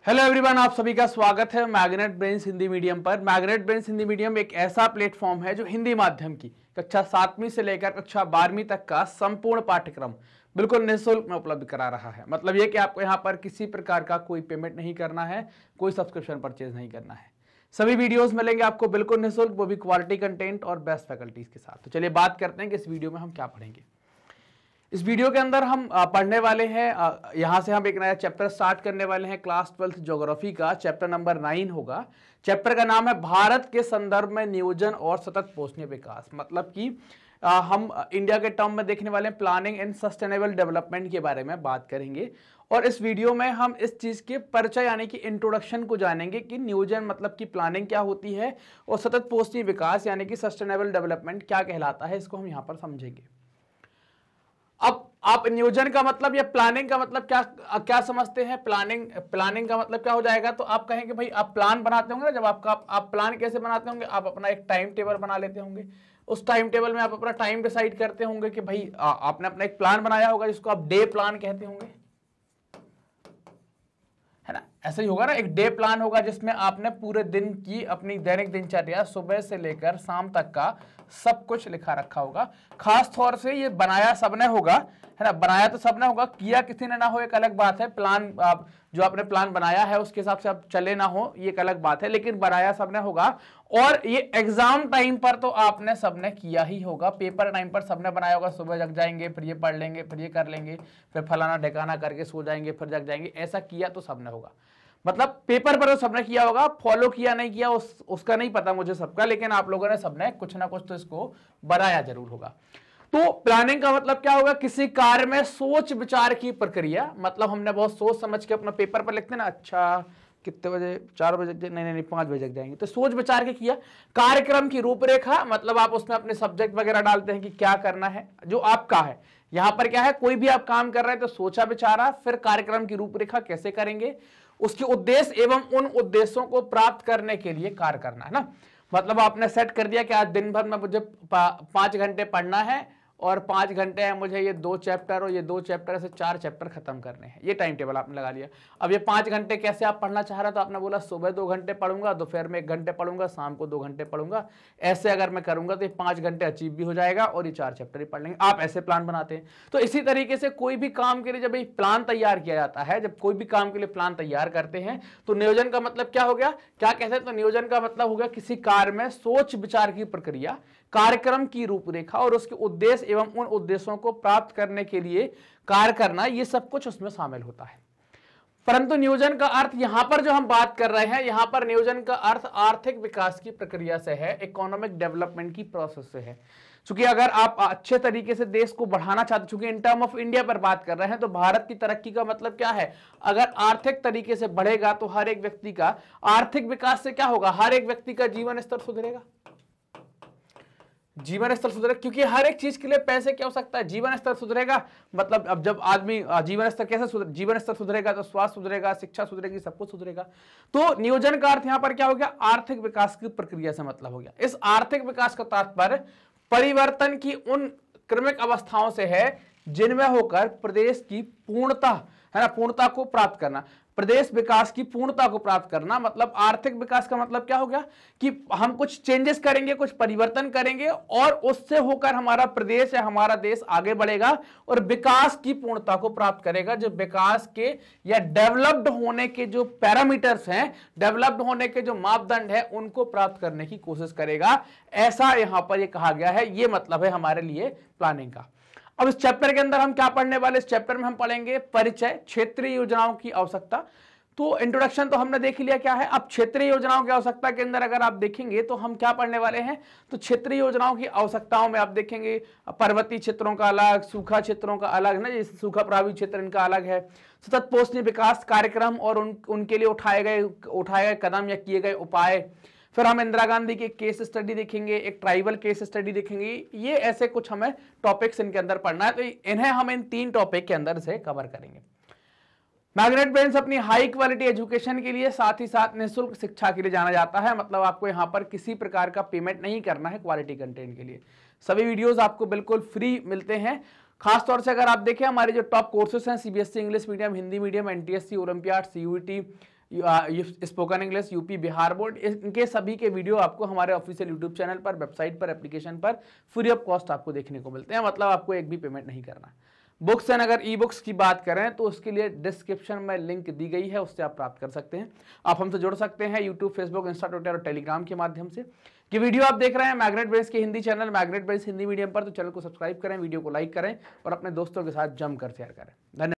Hello everyone, आप सभी का स्वागत है मैग्नेट ब्रेन्स हिंदी मीडियम पर। मैग्नेट ब्रेन्स हिंदी मीडियम एक ऐसा प्लेटफॉर्म है जो हिंदी माध्यम की कक्षा 7वीं से लेकर कक्षा 12वीं तक का संपूर्ण पाठ्यक्रम बिल्कुल निःशुल्क में उपलब्ध करा रहा है। मतलब ये कि आपको यहाँ पर किसी प्रकार का कोई पेमेंट नहीं करना है, कोई सब्सक्रिप्शन परचेज नहीं करना है। सभी वीडियोस मिलेंगे आपको बिल्कुल निःशुल्क, वो भी क्वालिटी कंटेंट और बेस्ट फैकल्टीज के साथ। तो चलिए बात करते हैं कि इस वीडियो में हम क्या पढ़ेंगे। इस वीडियो के अंदर हम पढ़ने वाले हैं, यहाँ से हम एक नया चैप्टर स्टार्ट करने वाले हैं। क्लास 12th ज्योग्राफी का चैप्टर नंबर 9 होगा। चैप्टर का नाम है भारत के संदर्भ में नियोजन और सतत पोषणीय विकास। मतलब कि हम इंडिया के टर्म में देखने वाले हैं प्लानिंग एंड सस्टेनेबल डेवलपमेंट के बारे में बात करेंगे। और इस वीडियो में हम इस चीज के परिचय यानी कि इंट्रोडक्शन को जानेंगे कि नियोजन मतलब कि प्लानिंग क्या होती है और सतत पोषणीय विकास यानी कि सस्टेनेबल डेवलपमेंट क्या कहलाता है, इसको हम यहाँ पर समझेंगे। अब आप नियोजन का मतलब या प्लानिंग का मतलब क्या समझते हैं? प्लानिंग का मतलब क्या हो जाएगा? तो आप कहेंगे भाई आप प्लान बनाते होंगे ना, जब आप प्लान कैसे बनाते होंगे? आप अपना एक टाइम टेबल बना लेते होंगे। उस टाइम टेबल में आप अपना टाइम डिसाइड करते होंगे कि भाई आपने अपना एक प्लान बनाया होगा जिसको आप डे प्लान कहते होंगे, है ना? ऐसा ही होगा ना, एक डे प्लान होगा जिसमें आपने पूरे दिन की अपनी दैनिक दिनचर्या सुबह से लेकर शाम तक का सब कुछ लिखा रखा होगा। खास तौर से ये बनाया सबने होगा, है ना? बनाया तो सबने होगा, किया किसी ने ना हो एक अलग बात है। प्लान जो आपने प्लान बनाया है उसके हिसाब से आप चले ना हो ये एक अलग बात है, लेकिन बनाया सबने होगा। और ये एग्जाम टाइम पर तो आपने सबने किया ही होगा, पेपर टाइम पर सबने बनाया होगा। सुबह जग जाएंगे, फिर ये पढ़ लेंगे, फिर ये कर लेंगे, फिर फलाना ढिकाना करके सो जाएंगे, फिर जग जाएंगे। ऐसा किया तो सबने होगा। मतलब पेपर पर तो सबने किया होगा, फॉलो किया नहीं किया उसका नहीं पता मुझे सबका, लेकिन आप लोगों ने सबने कुछ ना कुछ तो इसको बनाया जरूर होगा। तो प्लानिंग का मतलब क्या होगा? किसी कार्य में सोच विचार की प्रक्रिया। मतलब हमने बहुत सोच समझ के अपना पेपर पर लिखते ना, अच्छा कितने बजे, 4 बजे, नहीं 5 बजे जग जाएंगे, तो सोच विचार के किया। कार्यक्रम की रूपरेखा, मतलब आप उसमें अपने सब्जेक्ट वगैरह डालते हैं कि क्या करना है जो आपका है। यहां पर क्या है, कोई भी आप काम कर रहे हैं तो सोचा विचारा, फिर कार्यक्रम की रूपरेखा कैसे करेंगे, उसके उद्देश्य एवं उन उद्देश्यों को प्राप्त करने के लिए कार्य करना, है ना? मतलब आपने सेट कर दिया कि आज दिन भर में मुझे 5 घंटे पढ़ना है और 5 घंटे है मुझे ये 2 चैप्टर और ये 2 चैप्टर से 4 चैप्टर खत्म करने हैं। ये टाइम टेबल आपने लगा लिया। अब ये 5 घंटे कैसे आप पढ़ना चाह रहे हो? तो आपने बोला सुबह 2 घंटे पढ़ूंगा, दोपहर में 1 घंटे पढ़ूंगा, शाम को 2 घंटे पढ़ूंगा। ऐसे अगर मैं करूंगा तो ये 5 घंटे अचीव भी हो जाएगा और ये 4 चैप्टर ही पढ़ लेंगे। आप ऐसे प्लान बनाते हैं। तो इसी तरीके से कोई भी काम के लिए जब प्लान तैयार किया जाता है, जब कोई भी काम के लिए प्लान तैयार करते हैं, तो नियोजन का मतलब क्या हो गया, क्या कहते हैं? तो नियोजन का मतलब हो गया किसी कार्य में सोच विचार की प्रक्रिया, कार्यक्रम की रूपरेखा और उसके उद्देश्य एवं उन उद्देश्यों को प्राप्त करने के लिए कार्य करना, ये सब कुछ उसमें शामिल होता है। परंतु नियोजन का अर्थ यहां पर जो हम बात कर रहे हैं, यहां पर नियोजन का अर्थ आर्थिक विकास की प्रक्रिया से है, इकोनॉमिक डेवलपमेंट की प्रोसेस से है। क्योंकि अगर आप अच्छे तरीके से देश को बढ़ाना चाहते, चूंकि इन टर्म ऑफ इंडिया पर बात कर रहे हैं, तो भारत की तरक्की का मतलब क्या है? अगर आर्थिक तरीके से बढ़ेगा तो हर एक व्यक्ति का आर्थिक विकास से क्या होगा? हर एक व्यक्ति का जीवन स्तर सुधरेगा, जीवन स्तर सुधरेगा। क्योंकि हर एक चीज के लिए पैसे की आवश्यकता है, जीवन स्तर सुधरेगा। मतलब अब जब आदमी जीवन स्तर कैसे जीवन स्तर सुधरेगा तो स्वास्थ्य सुधरेगा, शिक्षा सुधरेगी, सब कुछ सुधरेगा। तो नियोजन का अर्थ यहां पर क्या हो गया? आर्थिक विकास की प्रक्रिया से मतलब हो गया। इस आर्थिक विकास का तात्पर्य परिवर्तन की उन क्रमिक अवस्थाओं से है जिनमें होकर प्रदेश की पूर्णता, है ना, पूर्णता को प्राप्त करना, प्रदेश विकास की पूर्णता को प्राप्त करना। मतलब आर्थिक विकास का मतलब क्या हो गया कि हम कुछ चेंजेस करेंगे, कुछ परिवर्तन करेंगे और उससे होकर हमारा प्रदेश या हमारा देश आगे बढ़ेगा और विकास की पूर्णता को प्राप्त करेगा। जो विकास के या डेवलप्ड होने के जो पैरामीटर्स हैं, डेवलप्ड होने के जो मापदंड है, उनको प्राप्त करने की कोशिश करेगा। ऐसा यहां पर यह कहा गया है। यह मतलब है हमारे लिए प्लानिंग का। अब इस चैप्टर के अंदर हम क्या पढ़ने वाले? इस चैप्टर में हम पढ़ेंगे परिचय, क्षेत्रीय योजनाओं की आवश्यकता। तो इंट्रोडक्शन तो हमने देख लिया क्या है। अब क्षेत्रीय योजनाओं की आवश्यकता के अंदर अगर आप देखेंगे तो हम क्या पढ़ने वाले हैं? तो क्षेत्रीय योजनाओं की आवश्यकताओं में आप देखेंगे पर्वतीय क्षेत्रों का अलग, सूखा क्षेत्रों का अलग, ना, जैसे सूखा प्रभावित क्षेत्र इनका अलग है, सतत पोषणीय विकास कार्यक्रम और उनके लिए उठाए गए कदम या किए गए उपाय। फिर हम इंदिरा गांधी की केस स्टडी देखेंगे, एक ट्राइबल केस स्टडी देखेंगे। ये ऐसे कुछ हमें टॉपिक्स इनके अंदर पढ़ना है, तो इन्हें हम इन 3 टॉपिक के अंदर से कवर करेंगे। मैग्नेट ब्रेन्स अपनी हाई क्वालिटी एजुकेशन के लिए साथ ही साथ निःशुल्क शिक्षा के लिए जाना जाता है। मतलब आपको यहाँ पर किसी प्रकार का पेमेंट नहीं करना है क्वालिटी कंटेंट के लिए। सभी वीडियोस आपको बिल्कुल फ्री मिलते हैं। खासतौर से अगर आप देखें हमारे जो टॉप कोर्सेस हैं, CBSE English medium, Hindi medium, NTSC, olympiad, CUET, spoken English, UP Bihar board, इनके सभी के वीडियो आपको हमारे ऑफिशियल यूट्यूब चैनल पर, वेबसाइट पर, एप्लीकेशन पर फ्री ऑफ कॉस्ट आपको देखने को मिलते हैं। मतलब आपको एक भी पेमेंट नहीं करना। बुक्स एंड अगर ई बुक्स की बात करें तो उसके लिए डिस्क्रिप्शन में लिंक दी गई है, उससे आप प्राप्त कर सकते हैं। आप हमसे जुड़ सकते हैं यूट्यूब, फेसबुक, इंस्टा, ट्विटर और टेलीग्राम के माध्यम से। कि वीडियो आप देख रहे हैं मैग्नेट बेस के Hindi channel magnet base Hindi medium पर, तो चैनल को सब्सक्राइब करें, वीडियो को लाइक करें और अपने दोस्तों के साथ जमकर शेयर करें। धन्यवाद।